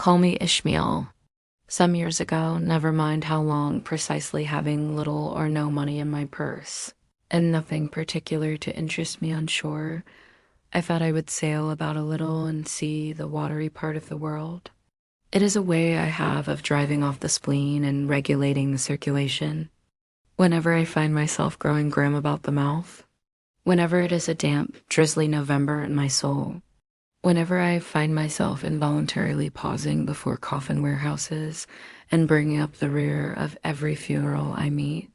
Call me Ishmael. Some years ago, never mind how long, precisely having little or no money in my purse, and nothing particular to interest me on shore, I thought I would sail about a little and see the watery part of the world. It is a way I have of driving off the spleen and regulating the circulation. Whenever I find myself growing grim about the mouth, whenever it is a damp, drizzly November in my soul, whenever I find myself involuntarily pausing before coffin warehouses and bringing up the rear of every funeral I meet,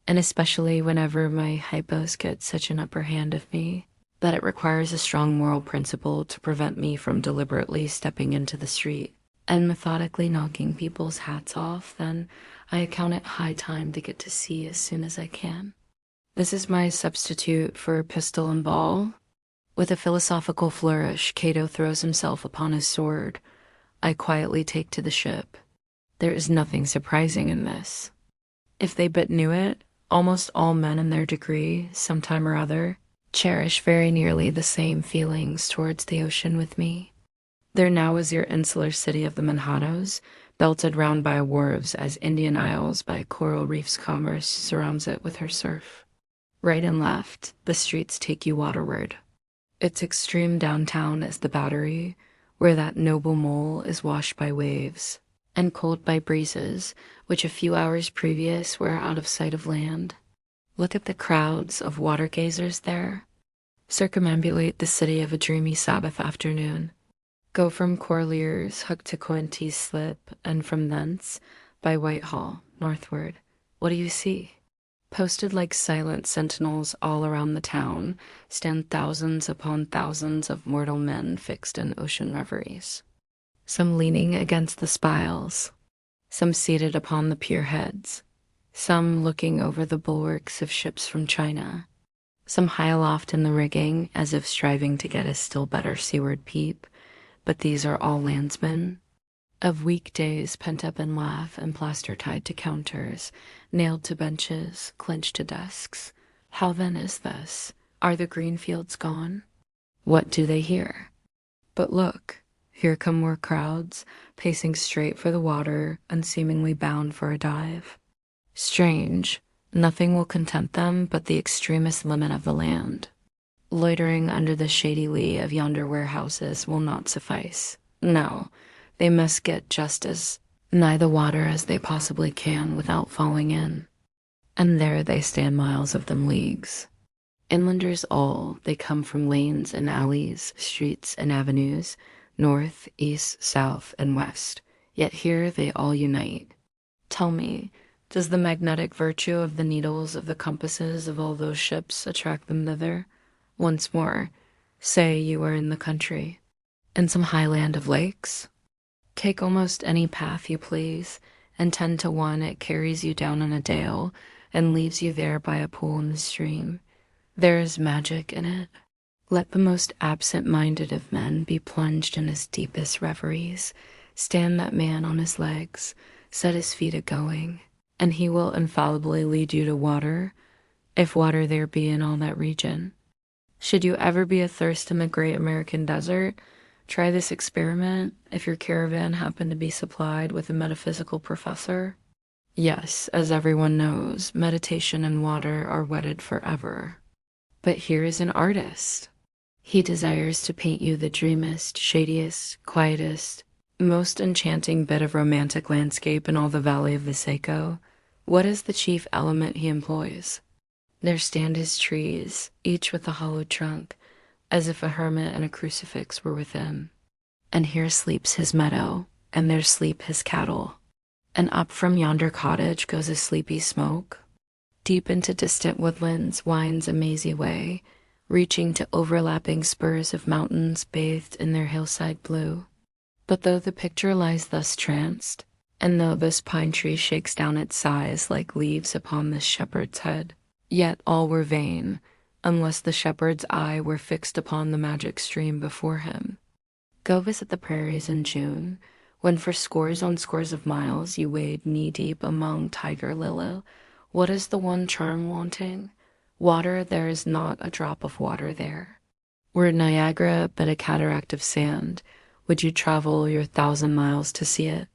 and especially whenever my hypos get such an upper hand of me that it requires a strong moral principle to prevent me from deliberately stepping into the street and methodically knocking people's hats off, then I account it high time to get to sea as soon as I can. This is my substitute for pistol and ball. With a philosophical flourish, Cato throws himself upon his sword. I quietly take to the ship. There is nothing surprising in this. If they but knew it, almost all men in their degree, sometime or other, cherish very nearly the same feelings towards the ocean with me. There now is your insular city of the Manhattoes, belted round by wharves as Indian Isles by coral reefs commerce surrounds it with her surf. Right and left, the streets take you waterward. Its extreme downtown is the Battery, where that noble mole is washed by waves and cooled by breezes, which a few hours previous were out of sight of land. Look at the crowds of water gazers there. Circumambulate the city of a dreamy Sabbath afternoon. Go from Corlears, Hook to Coenties Slip, and from thence, by Whitehall, northward. What do you see? Posted like silent sentinels all around the town, stand thousands upon thousands of mortal men fixed in ocean reveries. Some leaning against the spiles, some seated upon the pier heads, some looking over the bulwarks of ships from China, some high aloft in the rigging as if striving to get a still better seaward peep, but these are all landsmen, of weekdays pent up in laugh and plaster tied to counters, nailed to benches, clenched to desks. How then is this? Are the green fields gone? What do they hear? But look, here come more crowds, pacing straight for the water and seemingly bound for a dive. Strange, nothing will content them but the extremest limit of the land. Loitering under the shady lee of yonder warehouses will not suffice. No, they must get just as nigh the water as they possibly can without falling in. And there they stand miles of them leagues. Inlanders all, they come from lanes and alleys, streets and avenues, north, east, south, and west. Yet here they all unite. Tell me, does the magnetic virtue of the needles of the compasses of all those ships attract them thither? Once more, say you are in the country, in some high land of lakes. Take almost any path you please, and 10 to 1 it carries you down in a dale, and leaves you there by a pool in the stream. There is magic in it. Let the most absent-minded of men be plunged in his deepest reveries. Stand that man on his legs, set his feet a-going, and he will infallibly lead you to water, if water there be in all that region. Should you ever be athirst in the great American desert, try this experiment if your caravan happen to be supplied with a metaphysical professor. Yes, as everyone knows, meditation and water are wedded forever. But here is an artist. He desires to paint you the dreamiest, shadiest, quietest, most enchanting bit of romantic landscape in all the valley of the Seco. What is the chief element he employs? There stand his trees, each with a hollowed trunk, as if a hermit and a crucifix were within. And here sleeps his meadow, and there sleep his cattle. And up from yonder cottage goes a sleepy smoke. Deep into distant woodlands winds a mazy way, reaching to overlapping spurs of mountains bathed in their hillside blue. But though the picture lies thus tranced, and though this pine tree shakes down its sighs like leaves upon this shepherd's head, yet all were vain, unless the shepherd's eye were fixed upon the magic stream before him. Go visit the prairies in June, when for scores on scores of miles you wade knee-deep among tiger lily. What is the one charm wanting? Water, there is not a drop of water there. Were Niagara but a cataract of sand, Would you travel your 1,000 miles to see it?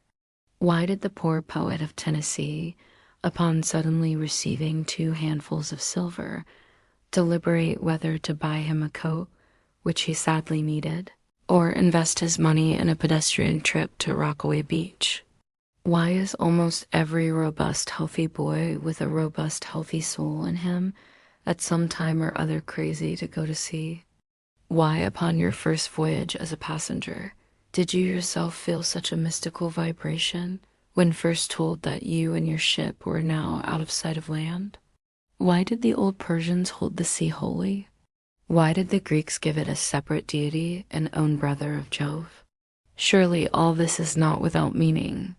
Why did the poor poet of Tennessee, upon suddenly receiving 2 handfuls of silver, deliberate whether to buy him a coat, which he sadly needed, or invest his money in a pedestrian trip to Rockaway Beach? Why is almost every robust, healthy boy with a robust, healthy soul in him at some time or other crazy to go to sea? Why, upon your first voyage as a passenger, did you yourself feel such a mystical vibration when first told that you and your ship were now out of sight of land? Why did the old Persians hold the sea holy? Why did the Greeks give it a separate deity and own brother of Jove? Surely all this is not without meaning.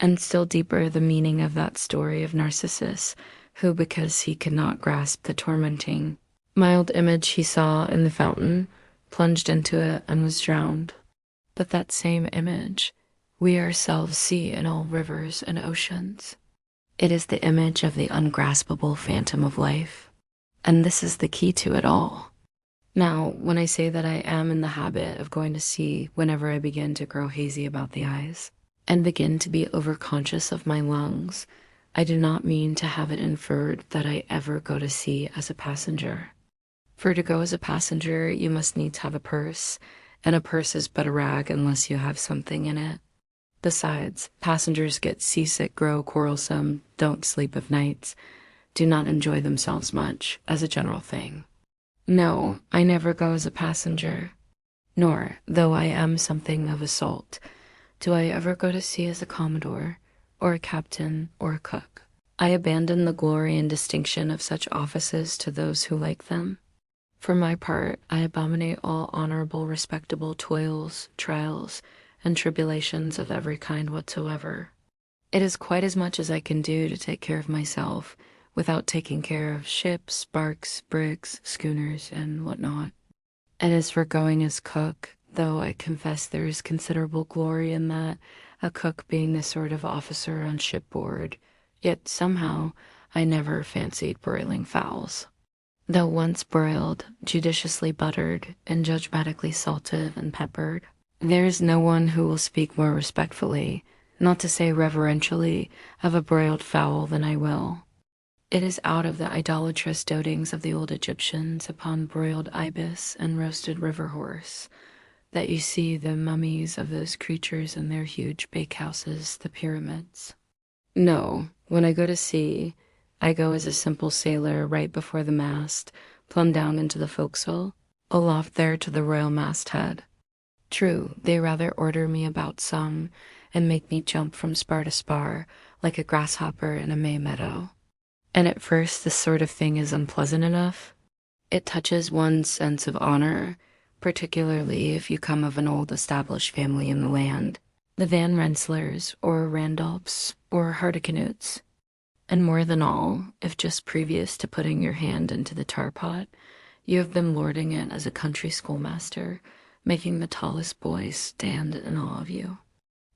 And still deeper the meaning of that story of Narcissus, who, because he could not grasp the tormenting, mild image he saw in the fountain, plunged into it and was drowned. But that same image we ourselves see in all rivers and oceans. It is the image of the ungraspable phantom of life, and this is the key to it all. Now, when I say that I am in the habit of going to sea whenever I begin to grow hazy about the eyes, and begin to be overconscious of my lungs, I do not mean to have it inferred that I ever go to sea as a passenger. For to go as a passenger, you must needs have a purse, and a purse is but a rag unless you have something in it. Besides, passengers get seasick, grow quarrelsome, don't sleep of nights, do not enjoy themselves much, as a general thing. No, I never go as a passenger, nor, though I am something of a salt, do I ever go to sea as a commodore, or a captain, or a cook. I abandon the glory and distinction of such offices to those who like them. For my part, I abominate all honorable, respectable toils, trials, and tribulations of every kind whatsoever. It is quite as much as I can do to take care of myself, without taking care of ships, barks, brigs, schooners, and what-not. And as for going as cook, though I confess there is considerable glory in that, a cook being the sort of officer on shipboard, yet somehow I never fancied broiling fowls. Though once broiled, judiciously buttered, and judgmatically salted and peppered, there is no one who will speak more respectfully, not to say reverentially, of a broiled fowl than I will. It is out of the idolatrous dotings of the old Egyptians upon broiled ibis and roasted river horse that you see the mummies of those creatures in their huge bakehouses, the pyramids. No, when I go to sea, I go as a simple sailor right before the mast, plumb down into the forecastle, aloft there to the royal masthead. True, they rather order me about some, and make me jump from spar to spar, like a grasshopper in a May meadow. And at first this sort of thing is unpleasant enough. It touches one's sense of honor, particularly if you come of an old established family in the land, the Van Rensselaers, or Randolphs, or Hardicanutes. And more than all, if just previous to putting your hand into the tar pot, you have been lording it as a country schoolmaster, making the tallest boys stand in awe of you.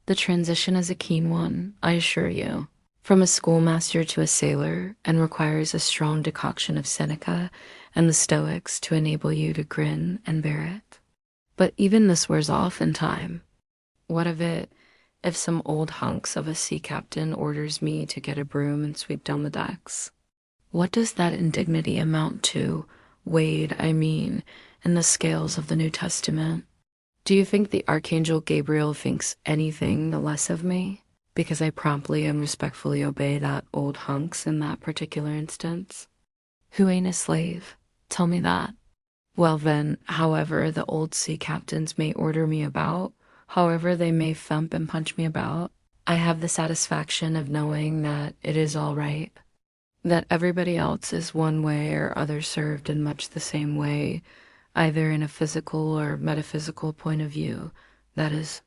The transition is a keen one, I assure you, from a schoolmaster to a sailor, and requires a strong decoction of Seneca and the Stoics to enable you to grin and bear it. But even this wears off in time. What of it if some old hunks of a sea captain orders me to get a broom and sweep down the decks? What does that indignity amount to, weighed, I mean, in the scales of the New Testament? Do you think the Archangel Gabriel thinks anything the less of me, because I promptly and respectfully obey that old hunks in that particular instance? Who ain't a slave? Tell me that. Well then, however the old sea captains may order me about, however they may thump and punch me about, I have the satisfaction of knowing that it is all right, that everybody else is one way or other served in much the same way, either in a physical or metaphysical point of view, that is.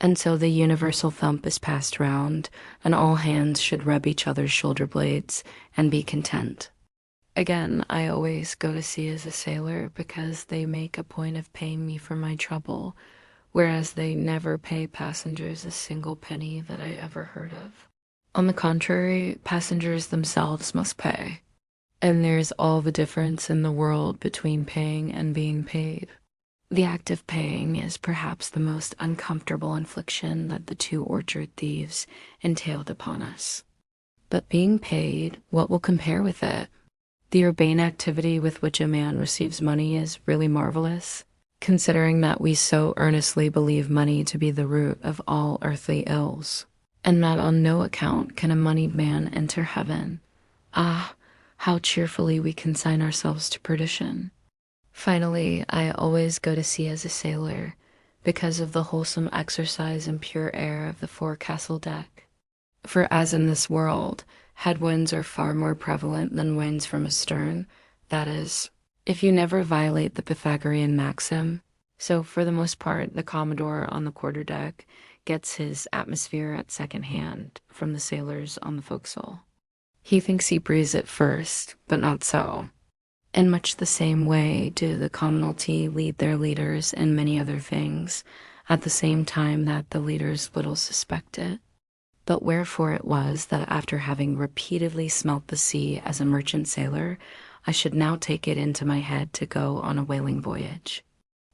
And so the universal thump is passed round, and all hands should rub each other's shoulder blades and be content. Again, I always go to sea as a sailor because they make a point of paying me for my trouble, whereas they never pay passengers a single penny that I ever heard of. On the contrary, passengers themselves must pay. And there's all the difference in the world between paying and being paid. The act of paying is perhaps the most uncomfortable infliction that the two orchard thieves entailed upon us. But being paid, what will compare with it? The urbane activity with which a man receives money is really marvelous, considering that we so earnestly believe money to be the root of all earthly ills, and that on no account can a moneyed man enter heaven. Ah, how cheerfully we consign ourselves to perdition. Finally, I always go to sea as a sailor, because of the wholesome exercise and pure air of the forecastle deck. For as in this world, headwinds are far more prevalent than winds from astern, that is, if you never violate the Pythagorean maxim, so for the most part the Commodore on the quarterdeck gets his atmosphere at second hand from the sailors on the forecastle. He thinks he breathes it first, but not so. In much the same way do the commonalty lead their leaders in many other things, at the same time that the leaders little suspect it. But wherefore it was that after having repeatedly smelt the sea as a merchant sailor, I should now take it into my head to go on a whaling voyage.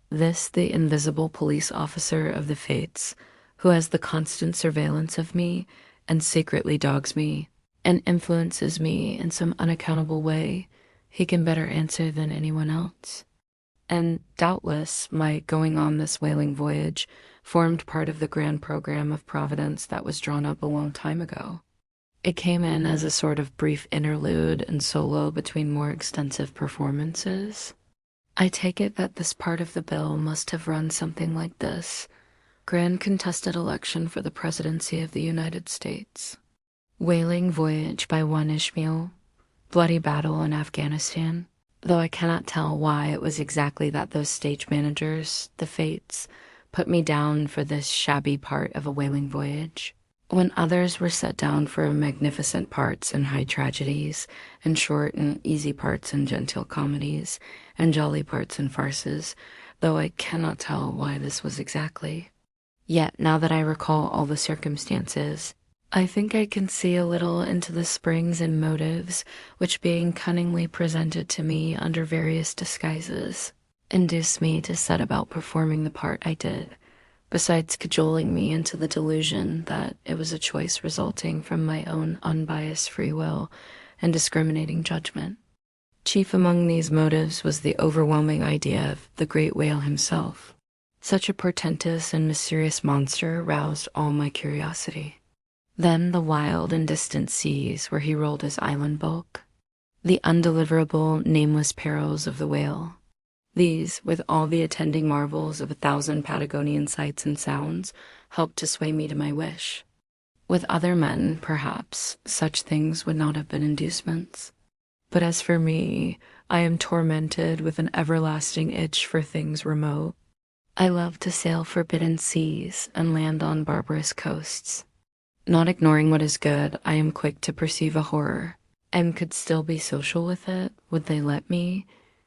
This the invisible police officer of the fates, who has the constant surveillance of me, and secretly dogs me, and influences me in some unaccountable way, he can better answer than anyone else. And doubtless my going on this whaling voyage formed part of the grand program of Providence that was drawn up a long time ago. It came in as a sort of brief interlude and solo between more extensive performances. I take it that this part of the bill must have run something like this: Grand contested election for the presidency of the United States. Whaling voyage by one Ishmael. Bloody battle in Afghanistan. Though I cannot tell why it was exactly that those stage managers, the fates, put me down for this shabby part of a whaling voyage, when others were set down for magnificent parts in high tragedies, and short and easy parts in genteel comedies, and jolly parts in farces, though I cannot tell why this was exactly. Yet, now that I recall all the circumstances, I think I can see a little into the springs and motives which, being cunningly presented to me under various disguises, induced me to set about performing the part I did, besides cajoling me into the delusion that it was a choice resulting from my own unbiased free will and discriminating judgment. Chief among these motives was the overwhelming idea of the great whale himself. Such a portentous and mysterious monster roused all my curiosity. Then the wild and distant seas where he rolled his island bulk, the undeliverable, nameless perils of the whale. These, with all the attending marvels of 1,000 Patagonian sights and sounds, helped to sway me to my wish. With other men, perhaps, such things would not have been inducements. But as for me, I am tormented with an everlasting itch for things remote. I love to sail forbidden seas and land on barbarous coasts. Not ignoring what is good, I am quick to perceive a horror, and could still be social with it, would they let me,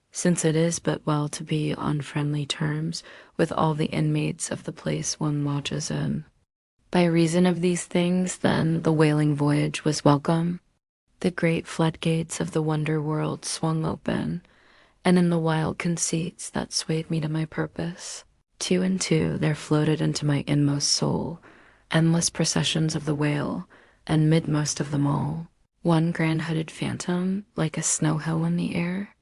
since it is but well to be on friendly terms with all the inmates of the place one lodges in. By reason of these things, then, the whaling voyage was welcome. The great floodgates of the wonder world swung open, and in the wild conceits that swayed me to my purpose, two and two there floated into my inmost soul endless processions of the whale, and midmost of them all, one grand-hooded phantom like a snow hill in the air,